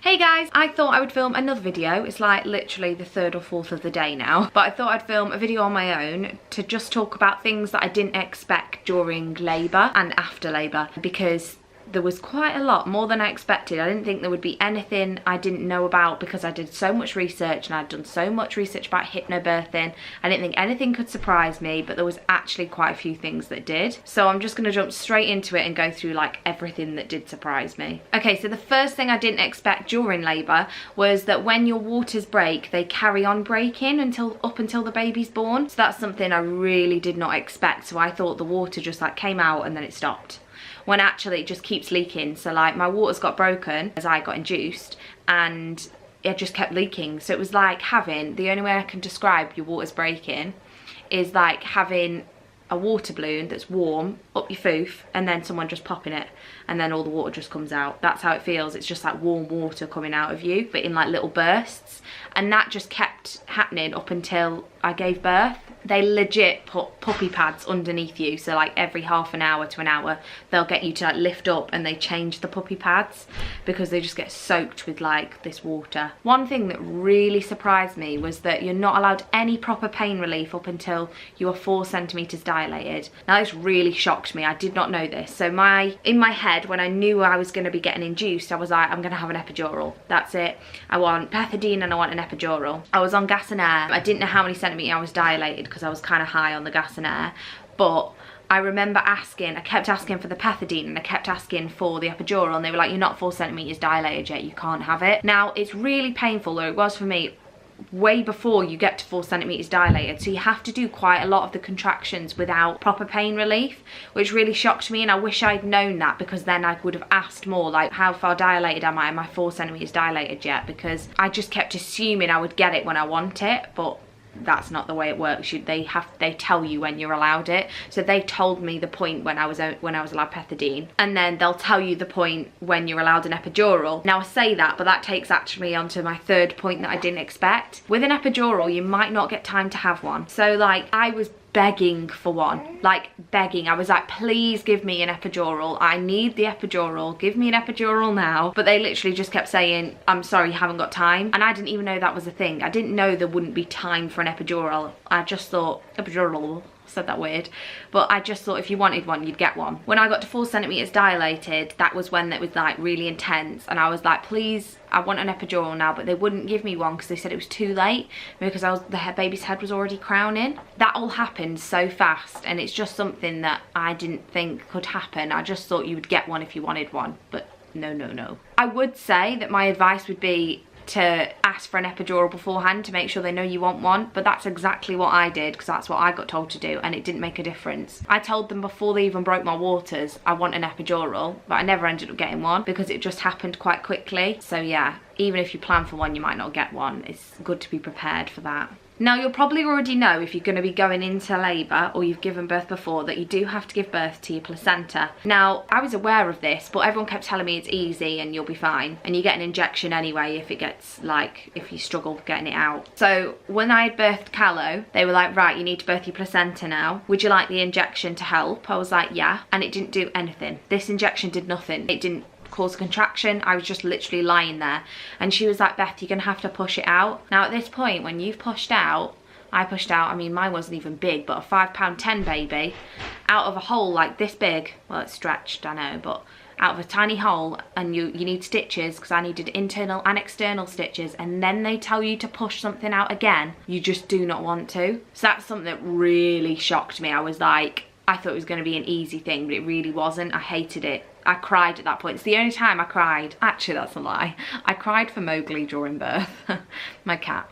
Hey guys, I thought I would film another video. It's like literally the third or fourth of the day now. But I thought I'd film a video on my own to just talk about things that I didn't expect during labour and after labour, because there was quite a lot, more than I expected. I didn't think there would be anything I didn't know about because I did so much research and I'd done so much research about hypnobirthing. I didn't think anything could surprise me, but there was actually quite a few things that did. So I'm just gonna jump straight into it and go through like everything that did surprise me. Okay, so the first thing I didn't expect during labour was that when your waters break, they carry on breaking up until the baby's born. So that's something I really did not expect. So I thought the water just like came out and then it stopped, when actually it just keeps leaking. So like my waters got broken as I got induced and it just kept leaking. So it was like having, the only way I can describe your waters breaking is like having a water balloon that's warm up your foof and then someone just popping it and then all the water just comes out. That's how it feels. It's just like warm water coming out of you, but in like little bursts. And that just kept happening up until I gave birth. They legit put puppy pads underneath you, so like every half an hour to an hour they'll get you to like lift up and they change the puppy pads because they just get soaked with like this water. One thing that really surprised me was that you're not allowed any proper pain relief up until you are 4 centimeters dilated. Now this really shocked me. I did not know this. So in my head, when I knew I was going to be getting induced, I was like, I'm going to have an epidural. That's it. I want pethidine and I want an epidural. I was on gas and air. I didn't know how many centimeters I was dilated because I was kind of high on the gas and air, but I remember asking, I kept asking for the pethidine and I kept asking for the epidural and they were like, you're not 4 centimeters dilated yet, you can't have it. Now it's really painful, or it was for me, way before you get to 4 centimeters dilated, so you have to do quite a lot of the contractions without proper pain relief, which really shocked me. And I wish I'd known that, because then I would have asked more, like, how far dilated am I? Am I 4 centimeters dilated yet? Because I just kept assuming I would get it when I want it, but that's not the way it works. They tell you when you're allowed it. So they told me the point when I was allowed pethidine, and then they'll tell you the point when you're allowed an epidural. Now I say that, but that takes actually onto my third point that I didn't expect. With an epidural, you might not get time to have one. So like I was begging for one, like begging. I was like, please give me an epidural. I need the epidural. Give me an epidural now. But they literally just kept saying, I'm sorry, you haven't got time. And I didn't even know that was a thing. I didn't know there wouldn't be time for an epidural. I just thought, epidural, said that weird, but I just thought if you wanted one, you'd get one. When I got to 4 centimeters dilated, that was when it was like really intense, and I was like, please, I want an epidural now. But they wouldn't give me one because they said it was too late, because the baby's head was already crowning. That all happened so fast, and it's just something that I didn't think could happen. I just thought you would get one if you wanted one, but no. I would say that my advice would be to ask for an epidural beforehand to make sure they know you want one, but that's exactly what I did because that's what I got told to do, and it didn't make a difference. I told them before they even broke my waters I want an epidural, but I never ended up getting one because it just happened quite quickly. So yeah, even if you plan for one, you might not get one. It's good to be prepared for that. Now you'll probably already know, if you're going to be going into labour or you've given birth before, that you do have to give birth to your placenta. Now I was aware of this, but everyone kept telling me it's easy and you'll be fine, and you get an injection anyway if you struggle getting it out. So when I had birthed Callow, they were like, right, you need to birth your placenta now. Would you like the injection to help? I was like, yeah, and it didn't do anything. This injection did nothing. It didn't cause a contraction. I was just literally lying there, and she was like, Beth, you're gonna have to push it out. Now at this point, when you've pushed out, I pushed out, I mean mine wasn't even big, but a 5 pound 10 baby out of a hole like this big, well it's stretched, I know, but out of a tiny hole, and you need stitches, because I needed internal and external stitches, and then they tell you to push something out again, you just do not want to. So that's something that really shocked me. I was like, I thought it was going to be an easy thing, but it really wasn't. I hated it. I cried at that point. It's the only time I cried. Actually, that's a lie. I cried for Mowgli during birth. My cat.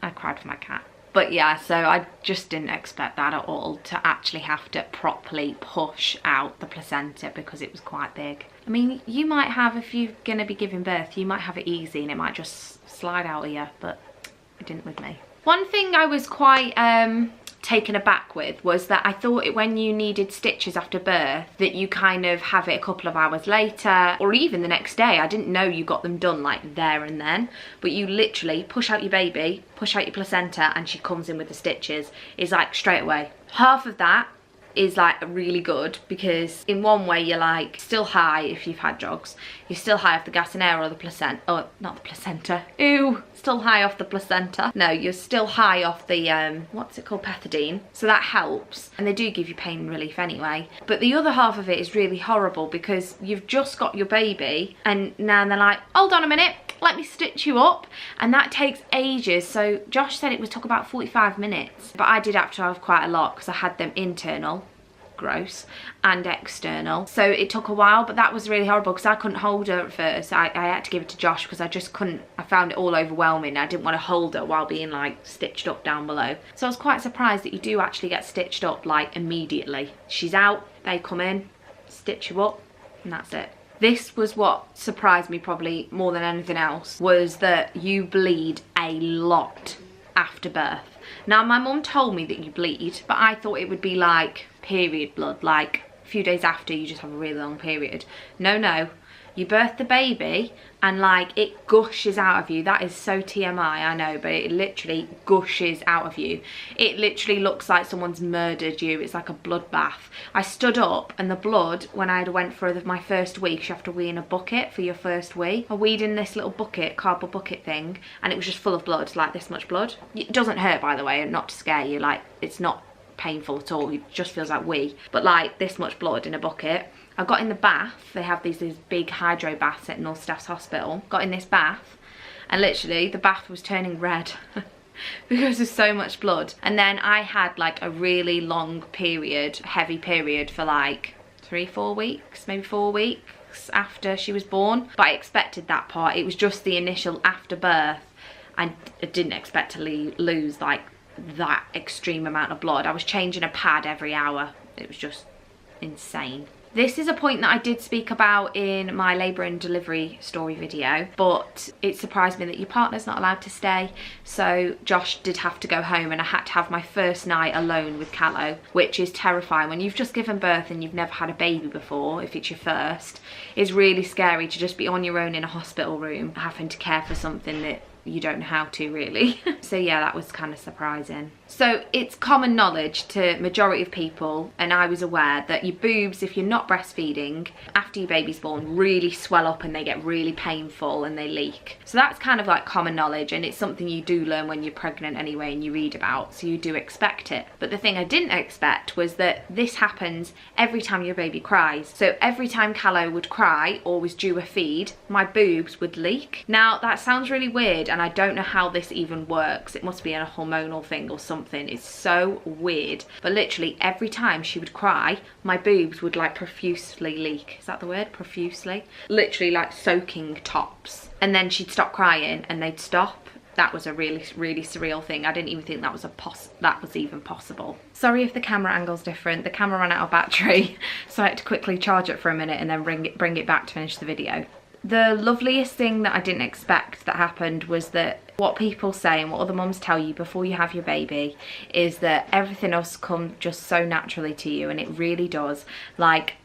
I cried for my cat. But yeah, so I just didn't expect that at all, to actually have to properly push out the placenta because it was quite big. I mean, you might have, if you're going to be giving birth, you might have it easy and it might just slide out of you, but it didn't with me. One thing I was quite taken aback with was that I thought when you needed stitches after birth that you kind of have it a couple of hours later or even the next day. I didn't know you got them done like there and then, but you literally push out your baby, push out your placenta, and she comes in with the stitches. It's like straight away. Half of that is like really good, because in one way you're like still high if you've had jogs, you're still high off the gas and air or the placenta, oh not the placenta, ew, still high off the placenta, no, you're still high off the what's it called, pethidine, so that helps, and they do give you pain relief anyway. But the other half of it is really horrible, because you've just got your baby and now they're like, hold on a minute, let me stitch you up, and that takes ages. So Josh said it would took about 45 minutes, but I did have to have quite a lot because I had them internal, gross, and external, so it took a while. But that was really horrible because I couldn't hold her at first. I had to give it to Josh because I just couldn't, I found it all overwhelming. I didn't want to hold her while being like stitched up down below. So I was quite surprised that you do actually get stitched up like immediately. She's out, they come in, stitch you up, and that's it. This was what surprised me probably more than anything else, was that you bleed a lot after birth. Now my mum told me that you bleed, but I thought it would be like period blood, like a few days after you just have a really long period. No, you birth the baby and like it gushes out of you. That is so TMI, I know, but it literally gushes out of you. It literally looks like someone's murdered you. It's like a bloodbath. I stood up and the blood, when I went for my first wee, 'cause you have to wee in a bucket for your first wee. I weed in this little bucket, cardboard bucket thing, and it was just full of blood, like this much blood. It doesn't hurt, by the way, and not to scare you, like it's not painful at all, it just feels like wee, but like this much blood in a bucket. I got in the bath, they have these big hydro baths at North Staffs Hospital, got in this bath and literally the bath was turning red because there's so much blood. And then I had like a really long period, heavy period for like 3-4 weeks, maybe 4 weeks after she was born, but I expected that part. It was just the initial after birth. I didn't expect to lose like that extreme amount of blood. I was changing a pad every hour. It was just insane. This is a point that I did speak about in my labour and delivery story video, but it surprised me that your partner's not allowed to stay. So Josh did have to go home and I had to have my first night alone with Callow, which is terrifying. When you've just given birth and you've never had a baby before, if it's your first, it's really scary to just be on your own in a hospital room, having to care for something that you don't know how to really. So yeah, that was kind of surprising. So it's common knowledge to majority of people, and I was aware, that your boobs, if you're not breastfeeding, after your baby's born, really swell up and they get really painful and they leak. So that's kind of like common knowledge, and it's something you do learn when you're pregnant anyway and you read about, so you do expect it. But the thing I didn't expect was that this happens every time your baby cries. So every time Callow would cry or was due a feed, my boobs would leak. Now that sounds really weird, and I don't know how this even works. It must be a hormonal thing or something. It's so weird. But literally every time she would cry, my boobs would like profusely leak. Is that the word? Profusely? Literally like soaking tops. And then she'd stop crying and they'd stop. That was a really, really surreal thing. I didn't even think that was even possible. Sorry if the camera angle's different. The camera ran out of battery, so I had to quickly charge it for a minute and then bring it back to finish the video. The loveliest thing that I didn't expect that happened was that what people say and what other mums tell you before you have your baby is that everything else comes just so naturally to you, and it really does. Like,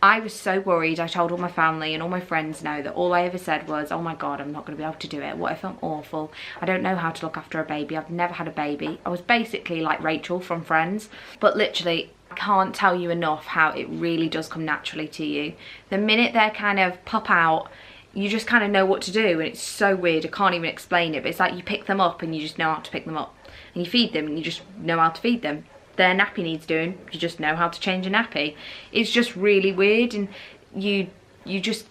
I was so worried. I told all my family and all my friends now that all I ever said was, oh my god, I'm not going to be able to do it. What if I'm awful? I don't know how to look after a baby. I've never had a baby. I was basically like Rachel from Friends, but literally I can't tell you enough how it really does come naturally to you. The minute they kind of pop out, you just kind of know what to do, and it's so weird. I can't even explain it, but it's like you pick them up and you just know how to pick them up, and you feed them and you just know how to feed them. Their nappy needs doing, you just know how to change a nappy. It's just really weird, and you just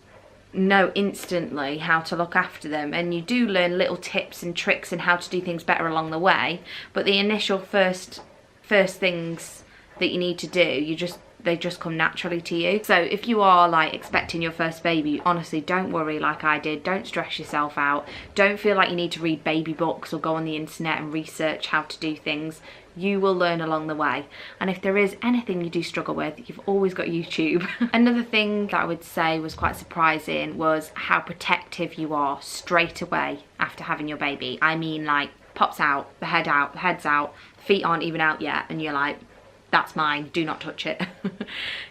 know instantly how to look after them, and you do learn little tips and tricks and how to do things better along the way, but the initial first things that you need to do, they just come naturally to you. So if you are like expecting your first baby, honestly, don't worry like I did. Don't stress yourself out. Don't feel like you need to read baby books or go on the internet and research how to do things. You will learn along the way. And if there is anything you do struggle with, you've always got YouTube. Another thing that I would say was quite surprising was how protective you are straight away after having your baby. I mean, like, pops out, the head's out, feet aren't even out yet, and you're like, that's mine, do not touch it.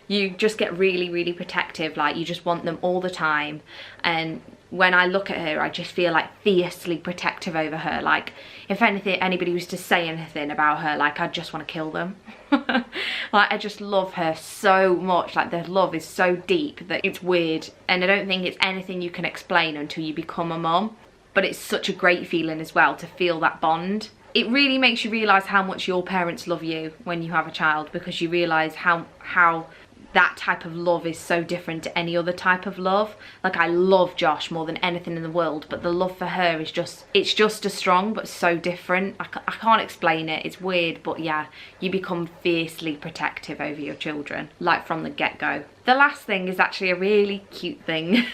You just get really, really protective. Like, you just want them all the time, and when I look at her, I just feel like fiercely protective over her. Like, if anything, anybody was to say anything about her, like, I'd just want to kill them. Like, I just love her so much. Like, the love is so deep that it's weird, and I don't think it's anything you can explain until you become a mum. But it's such a great feeling as well to feel that bond. It really makes you realise how much your parents love you when you have a child, because you realise how that type of love is so different to any other type of love. Like, I love Josh more than anything in the world, but the love for her is just, it's just as strong but so different. I can't explain it, it's weird, but yeah, you become fiercely protective over your children, like from the get-go. The last thing is actually a really cute thing.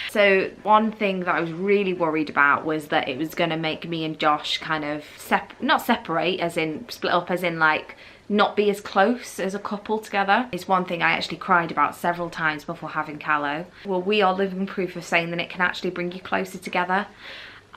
So one thing that I was really worried about was that it was gonna make me and Josh kind of not separate as in split up, as in like not be as close as a couple together. It's one thing I actually cried about several times before having Callow. Well, we are living proof of saying that it can actually bring you closer together.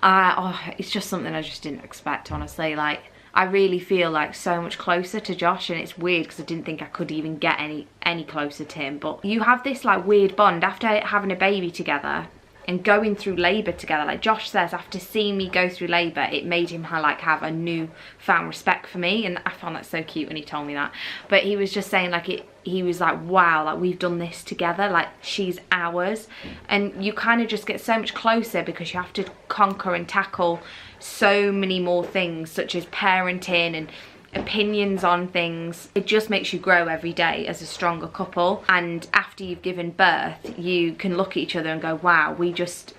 It's just something I just didn't expect, honestly. Like, I really feel like so much closer to Josh, and it's weird because I didn't think I could even get any closer to him. But you have this like weird bond after having a baby together and going through labour together. Like Josh says, after seeing me go through labour, it made him like have a newfound respect for me, and I found that so cute when he told me that. But he was just saying like he was like, wow, like we've done this together, like she's ours. And you kind of just get so much closer because you have to conquer and tackle so many more things, such as parenting and opinions on things. It just makes you grow every day as a stronger couple. And after you've given birth, you can look at each other and go, wow, we just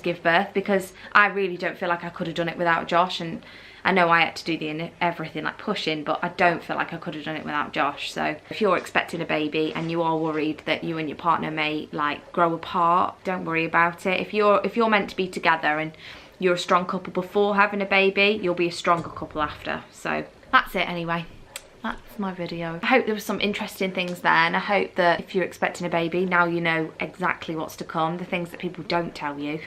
give birth. Because I really don't feel like I could have done it without Josh, and I know I had to do everything like pushing, but I don't feel like I could have done it without Josh. So if you're expecting a baby and you are worried that you and your partner may like grow apart, don't worry about it. If you're meant to be together and you're a strong couple before having a baby, you'll be a stronger couple after. So that's it anyway. That's my video. I hope there was some interesting things there, and I hope that if you're expecting a baby, now you know exactly what's to come. The things that people don't tell you,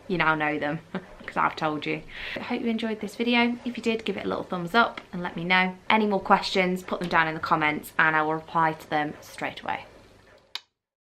you now know them because I've told you. I hope you enjoyed this video. If you did, give it a little thumbs up and let me know. Any more questions, put them down in the comments and I will reply to them straight away.